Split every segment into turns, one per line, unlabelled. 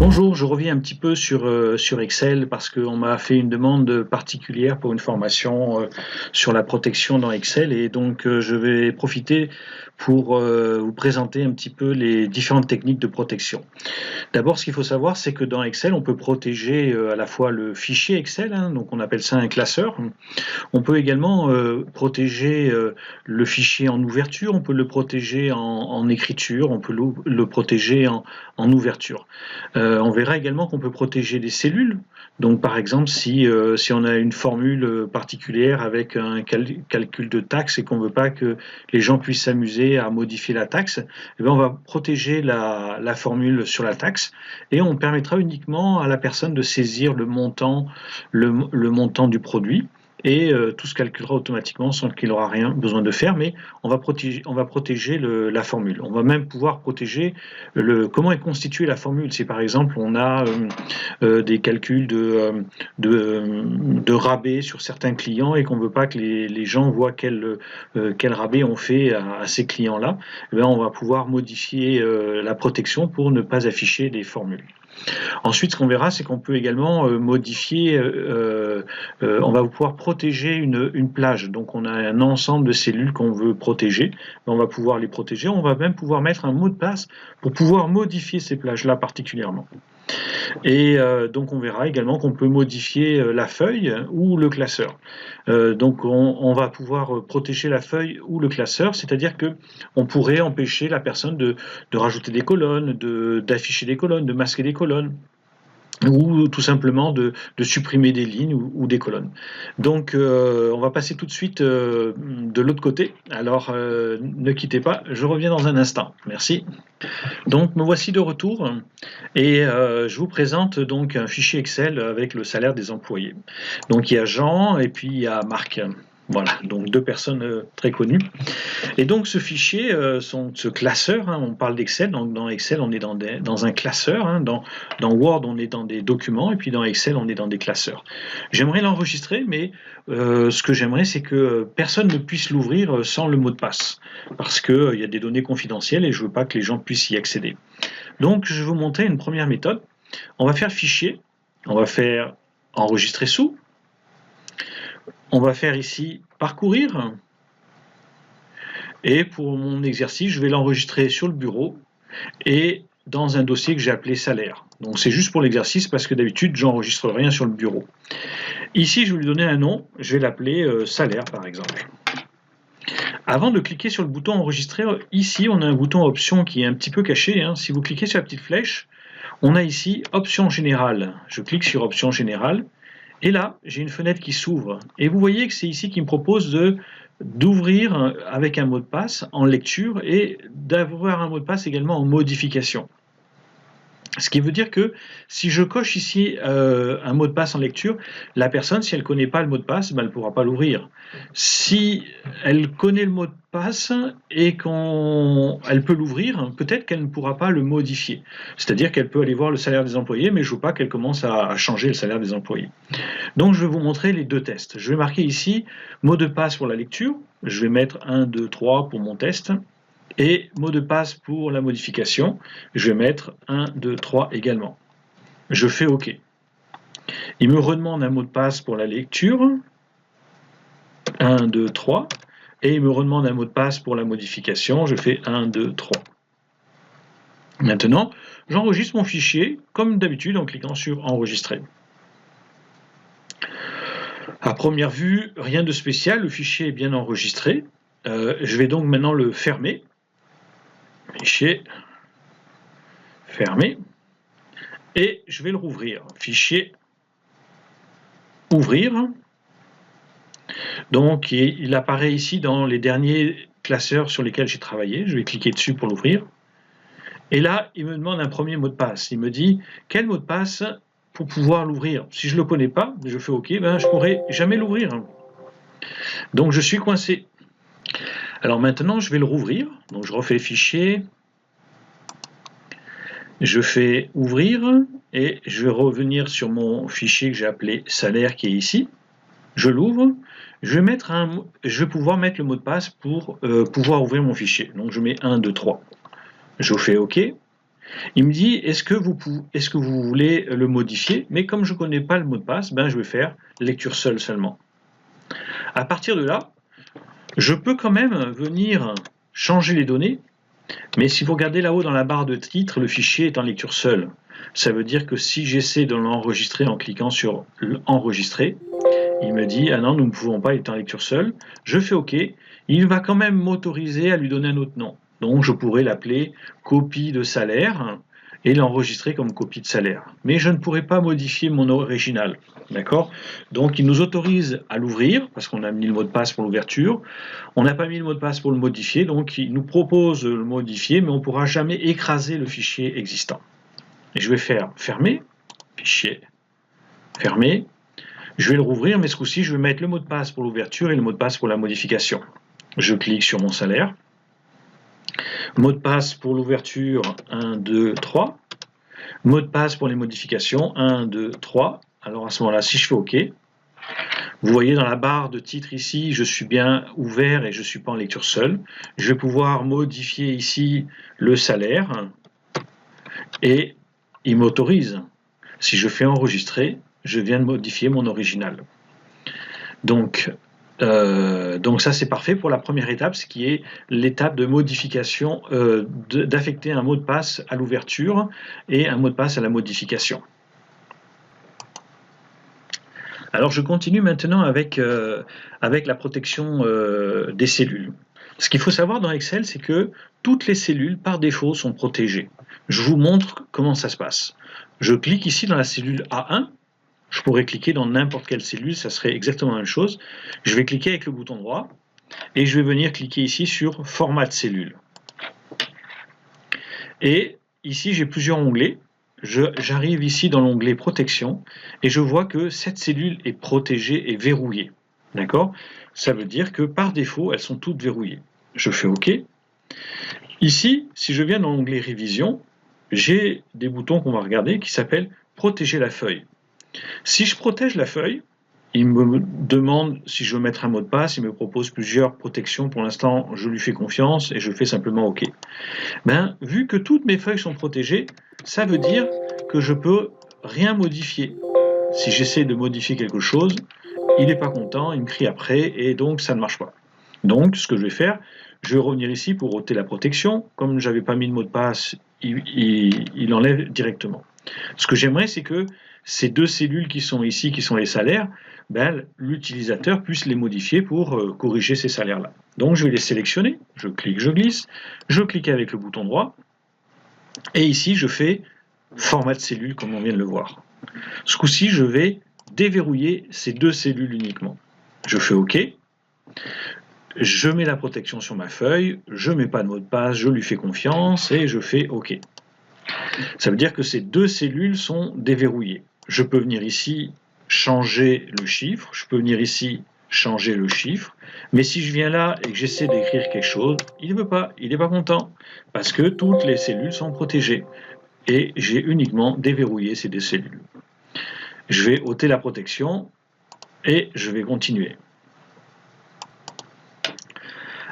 Bonjour, je reviens un petit peu sur Excel parce qu'on m'a fait une demande particulière pour une formation sur la protection dans Excel et donc je vais profiter pour vous présenter un petit peu les différentes techniques de protection. D'abord, ce qu'il faut savoir, c'est que dans Excel, on peut protéger à la fois le fichier Excel, hein, donc on appelle ça un classeur. On peut également protéger le fichier en ouverture, on peut le protéger en écriture, on peut le protéger en ouverture. On verra également qu'on peut protéger des cellules. Donc par exemple, si on a une formule particulière avec un calcul de taxe et qu'on ne veut pas que les gens puissent s'amuser à modifier la taxe, eh bien, on va protéger la formule sur la taxe et on permettra uniquement à la personne de saisir le montant du produit. Et tout se calculera automatiquement sans qu'il aura rien besoin de faire, mais on va protéger la formule. On va même pouvoir protéger comment est constituée la formule. Si par exemple on a des calculs de rabais sur certains clients et qu'on ne veut pas que les gens voient quel rabais on fait à ces clients-là, eh bien, on va pouvoir modifier la protection pour ne pas afficher des formules. Ensuite, ce qu'on verra, c'est qu'on peut également modifier, on va pouvoir protéger une plage. Donc, on a un ensemble de cellules qu'on veut protéger. On va pouvoir les protéger. On va même pouvoir mettre un mot de passe pour pouvoir modifier ces plages-là particulièrement. Et donc on verra également qu'on peut modifier la feuille ou le classeur. Donc on va pouvoir protéger la feuille ou le classeur, c'est-à-dire qu'on pourrait empêcher la personne de rajouter des colonnes, d'afficher des colonnes, de masquer des colonnes, ou tout simplement de supprimer des lignes ou des colonnes. Donc on va passer tout de suite de l'autre côté. Alors ne quittez pas, je reviens dans un instant. Merci. Donc me voici de retour et je vous présente donc un fichier Excel avec le salaire des employés. Donc il y a Jean et puis il y a Marc. Voilà, donc deux personnes très connues. Et donc ce fichier, ce classeur, hein, on parle d'Excel, donc dans Excel on est dans un classeur, hein, dans Word on est dans des documents et puis dans Excel on est dans des classeurs. J'aimerais l'enregistrer, mais ce que j'aimerais c'est que personne ne puisse l'ouvrir sans le mot de passe, parce qu'il y a des données confidentielles et je ne veux pas que les gens puissent y accéder. Donc je vais vous montrer une première méthode. On va faire fichier, on va faire enregistrer sous, on va faire ici parcourir. Et pour mon exercice, je vais l'enregistrer sur le bureau et dans un dossier que j'ai appelé salaire. Donc c'est juste pour l'exercice parce que d'habitude, j'enregistre rien sur le bureau. Ici, je vais lui donner un nom, je vais l'appeler salaire par exemple. Avant de cliquer sur le bouton enregistrer, ici on a un bouton option qui est un petit peu caché, hein. Si vous cliquez sur la petite flèche, on a ici option générale. Je clique sur option générale et là, j'ai une fenêtre qui s'ouvre. Et vous voyez que c'est ici qui me propose d'ouvrir avec un mot de passe en lecture et d'avoir un mot de passe également en modification. Ce qui veut dire que si je coche ici un mot de passe en lecture, la personne, si elle ne connaît pas le mot de passe, ben, elle ne pourra pas l'ouvrir. Si elle connaît le mot de passe et qu'elle peut l'ouvrir, peut-être qu'elle ne pourra pas le modifier. C'est-à-dire qu'elle peut aller voir le salaire des employés, mais je ne veux pas qu'elle commence à changer le salaire des employés. Donc je vais vous montrer les deux tests. Je vais marquer ici mot de passe pour la lecture. Je vais mettre 1, 2, 3 pour mon test. Et mot de passe pour la modification, je vais mettre 1, 2, 3 également. Je fais OK. Il me redemande un mot de passe pour la lecture, 1, 2, 3, et il me redemande un mot de passe pour la modification, je fais 1, 2, 3. Maintenant, j'enregistre mon fichier, comme d'habitude, en cliquant sur Enregistrer. À première vue, rien de spécial, le fichier est bien enregistré. Je vais donc maintenant le fermer. Fichier, fermé, et je vais le rouvrir. Fichier, ouvrir. Donc il apparaît ici dans les derniers classeurs sur lesquels j'ai travaillé. Je vais cliquer dessus pour l'ouvrir. Et là, il me demande un premier mot de passe. Il me dit quel mot de passe pour pouvoir l'ouvrir. Si je ne le connais pas, je fais OK, ben, je ne pourrai jamais l'ouvrir. Donc je suis coincé. Alors maintenant, je vais le rouvrir. Donc je refais fichier. Je fais ouvrir et je vais revenir sur mon fichier que j'ai appelé salaire qui est ici. Je l'ouvre. Je vais pouvoir mettre le mot de passe pour pouvoir ouvrir mon fichier. Donc je mets 1, 2, 3. Je fais OK. Il me dit, est-ce que vous voulez le modifier? Mais comme je ne connais pas le mot de passe, ben, je vais faire lecture seule seulement. À partir de là, je peux quand même venir changer les données, mais si vous regardez là-haut dans la barre de titre, le fichier est en lecture seule. Ça veut dire que si j'essaie de l'enregistrer en cliquant sur enregistrer, il me dit, ah non, nous ne pouvons pas, il est en lecture seule. Je fais OK. Il va quand même m'autoriser à lui donner un autre nom. Donc je pourrais l'appeler copie de salaire et l'enregistrer comme copie de salaire. Mais je ne pourrais pas modifier mon original. D'accord? Donc il nous autorise à l'ouvrir, parce qu'on a mis le mot de passe pour l'ouverture. On n'a pas mis le mot de passe pour le modifier, donc il nous propose de le modifier, mais on ne pourra jamais écraser le fichier existant. Et je vais faire fermer, fichier, fermer. Je vais le rouvrir, mais ce coup-ci, je vais mettre le mot de passe pour l'ouverture et le mot de passe pour la modification. Je clique sur mon salaire. Mot de passe pour l'ouverture, 1, 2, 3. Mot de passe pour les modifications, 1, 2, 3. Alors à ce moment-là, si je fais OK, vous voyez dans la barre de titre ici, je suis bien ouvert et je ne suis pas en lecture seule. Je vais pouvoir modifier ici le salaire et il m'autorise. Si je fais enregistrer, je viens de modifier mon original. Donc ça c'est parfait pour la première étape, ce qui est l'étape de modification, d'affecter un mot de passe à l'ouverture et un mot de passe à la modification. Alors je continue maintenant avec la protection des cellules. Ce qu'il faut savoir dans Excel, c'est que toutes les cellules par défaut sont protégées. Je vous montre comment ça se passe. Je clique ici dans la cellule A1. Je pourrais cliquer dans n'importe quelle cellule, ça serait exactement la même chose. Je vais cliquer avec le bouton droit et je vais venir cliquer ici sur Format de cellule. Et ici, j'ai plusieurs onglets. J'arrive ici dans l'onglet Protection et je vois que cette cellule est protégée et verrouillée. D'accord? Ça veut dire que par défaut, elles sont toutes verrouillées. Je fais OK. Ici, si je viens dans l'onglet Révision, j'ai des boutons qu'on va regarder qui s'appellent Protéger la feuille. Si je protège la feuille, il me demande si je veux mettre un mot de passe, il me propose plusieurs protections. Pour l'instant, je lui fais confiance et je fais simplement OK. Ben, vu que toutes mes feuilles sont protégées, ça veut dire que je ne peux rien modifier. Si j'essaie de modifier quelque chose, il n'est pas content, il me crie après et donc ça ne marche pas. Donc, ce que je vais faire, je vais revenir ici pour ôter la protection. Comme je n'avais pas mis de mot de passe, il enlève directement. Ce que j'aimerais, c'est que ces deux cellules qui sont ici, qui sont les salaires, ben, l'utilisateur puisse les modifier pour corriger ces salaires-là. Donc je vais les sélectionner, je clique, je glisse, je clique avec le bouton droit, et ici je fais format de cellule comme on vient de le voir. Ce coup-ci, je vais déverrouiller ces deux cellules uniquement. Je fais OK, je mets la protection sur ma feuille, je ne mets pas de mot de passe, je lui fais confiance et je fais OK. Ça veut dire que ces deux cellules sont déverrouillées. Je peux venir ici changer le chiffre, je peux venir ici changer le chiffre, mais si je viens là et que j'essaie d'écrire quelque chose, il ne veut pas, il n'est pas content, parce que toutes les cellules sont protégées, et j'ai uniquement déverrouillé ces deux cellules. Je vais ôter la protection, et je vais continuer.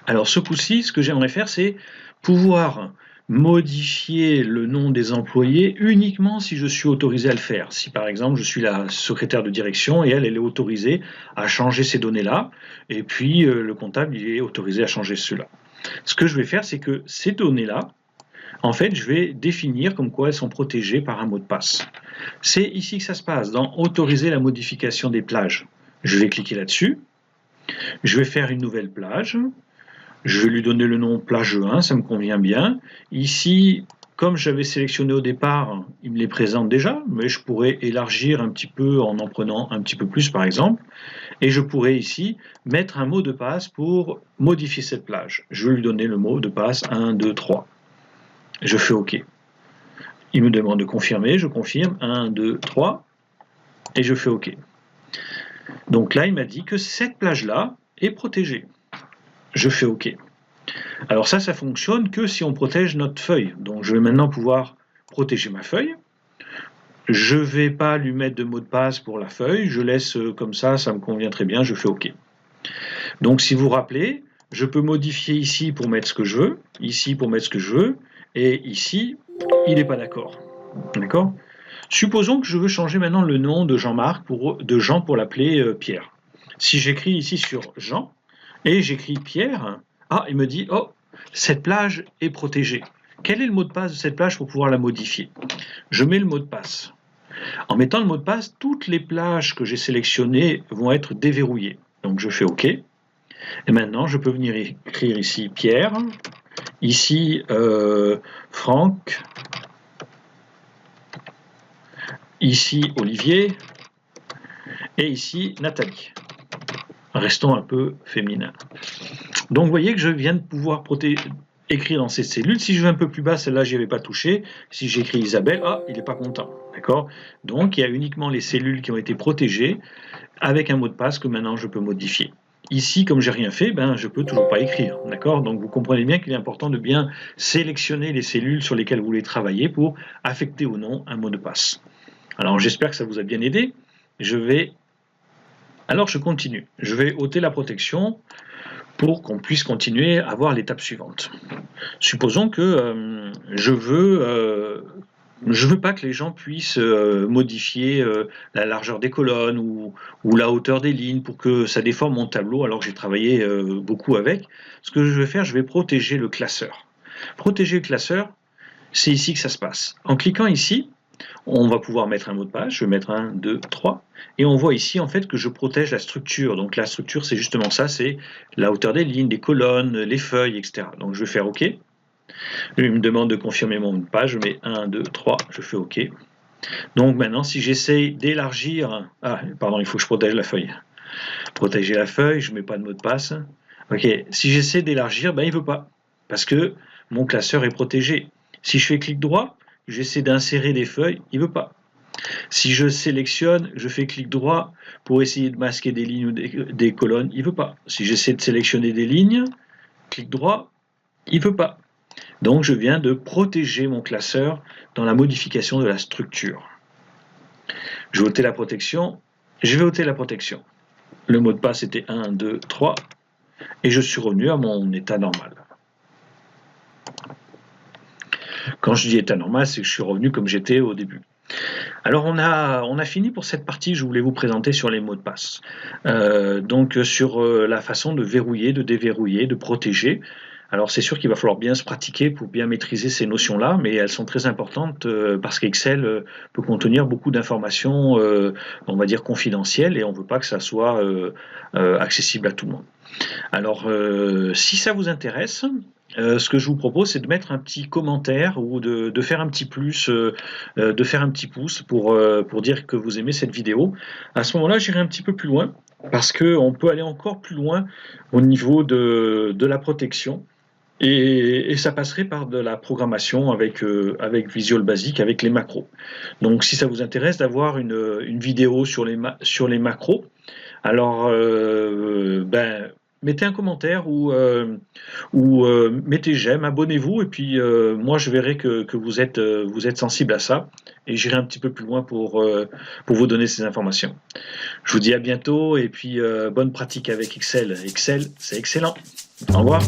Alors ce coup-ci, ce que j'aimerais faire, c'est pouvoir modifier le nom des employés uniquement si je suis autorisé à le faire. Si par exemple je suis la secrétaire de direction et elle est autorisée à changer ces données-là, et puis le comptable il est autorisé à changer cela. Ce que je vais faire, c'est que ces données-là, en fait, je vais définir comme quoi elles sont protégées par un mot de passe. C'est ici que ça se passe, dans autoriser la modification des plages. Je vais cliquer là-dessus, je vais faire une nouvelle plage. Je vais lui donner le nom plage 1, ça me convient bien. Ici, comme j'avais sélectionné au départ, il me les présente déjà, mais je pourrais élargir un petit peu en prenant un petit peu plus par exemple. Et je pourrais ici mettre un mot de passe pour modifier cette plage. Je vais lui donner le mot de passe 1, 2, 3. Je fais OK. Il me demande de confirmer, je confirme 1, 2, 3 et je fais OK. Donc là, il m'a dit que cette plage-là est protégée. Je fais OK. Alors ça fonctionne que si on protège notre feuille. Donc je vais maintenant pouvoir protéger ma feuille. Je ne vais pas lui mettre de mot de passe pour la feuille. Je laisse comme ça me convient très bien. Je fais OK. Donc si vous vous rappelez, je peux modifier ici pour mettre ce que je veux, ici pour mettre ce que je veux, et ici il n'est pas d'accord. D'accord? Supposons que je veux changer maintenant le nom de Jean-Marc de Jean pour l'appeler Pierre. Si j'écris ici sur Jean et j'écris Pierre, il me dit oh, cette plage est protégée. Quel est le mot de passe de cette plage pour pouvoir la modifier? Je mets le mot de passe. En mettant le mot de passe, toutes les plages que j'ai sélectionnées vont être déverrouillées. Donc je fais OK. Et maintenant, je peux venir écrire ici Pierre, ici Franck, ici Olivier, et ici Nathalie. Restons un peu féminin. Donc vous voyez que je viens de pouvoir écrire dans cette cellule. Si je vais un peu plus bas, celle-là, je n'y avais pas touché. Si j'écris Isabelle, il n'est pas content. D'accord? Donc il y a uniquement les cellules qui ont été protégées avec un mot de passe que maintenant je peux modifier. Ici, comme j'ai rien fait, je peux toujours pas écrire. D'accord? Donc vous comprenez bien qu'il est important de bien sélectionner les cellules sur lesquelles vous voulez travailler pour affecter ou non un mot de passe. Alors j'espère que ça vous a bien aidé. Alors je continue. Je vais ôter la protection pour qu'on puisse continuer à voir l'étape suivante. Supposons que je veux pas que les gens puissent modifier la largeur des colonnes ou la hauteur des lignes pour que ça déforme mon tableau alors que j'ai travaillé beaucoup avec. Ce que je vais faire, je vais protéger le classeur. Protéger le classeur, c'est ici que ça se passe. En cliquant ici, on va pouvoir mettre un mot de passe, je vais mettre 1, 2, 3, et on voit ici en fait que je protège la structure. Donc la structure, c'est justement ça, c'est la hauteur des lignes, des colonnes, les feuilles, etc. Donc je vais faire OK. Il me demande de confirmer mon mot de passe, je mets 1, 2, 3, je fais OK. Donc maintenant, si j'essaye d'élargir... pardon, il faut que je protège la feuille. Protéger la feuille, je ne mets pas de mot de passe. OK, si j'essaie d'élargir, il ne veut pas, parce que mon classeur est protégé. Si je fais clic droit, j'essaie d'insérer des feuilles, il ne veut pas. Si je sélectionne, je fais clic droit pour essayer de masquer des lignes ou des colonnes, il ne veut pas. Si j'essaie de sélectionner des lignes, clic droit, il ne veut pas. Donc je viens de protéger mon classeur dans la modification de la structure. Je vais ôter la protection. Je vais ôter la protection. Le mot de passe était 1, 2, 3. Et je suis revenu à mon état normal. Quand je dis état normal, c'est que je suis revenu comme j'étais au début. Alors on a fini pour cette partie que je voulais vous présenter sur les mots de passe. Donc sur la façon de verrouiller, de déverrouiller, de protéger. Alors c'est sûr qu'il va falloir bien se pratiquer pour bien maîtriser ces notions-là, mais elles sont très importantes parce qu'Excel peut contenir beaucoup d'informations, on va dire confidentielles, et on ne veut pas que ça soit accessible à tout le monde. Alors si ça vous intéresse, ce que je vous propose, c'est de mettre un petit commentaire ou de faire un petit plus, de faire un petit pouce pour dire que vous aimez cette vidéo. À ce moment-là, j'irai un petit peu plus loin parce qu'on peut aller encore plus loin au niveau de la protection. Et ça passerait par de la programmation avec Visual Basic, avec les macros. Donc si ça vous intéresse d'avoir une vidéo sur les macros, alors mettez un commentaire ou mettez j'aime, abonnez-vous, et puis moi je verrai que vous êtes sensible à ça, et j'irai un petit peu plus loin pour vous donner ces informations. Je vous dis à bientôt, et puis bonne pratique avec Excel. Excel, c'est excellent. Au revoir.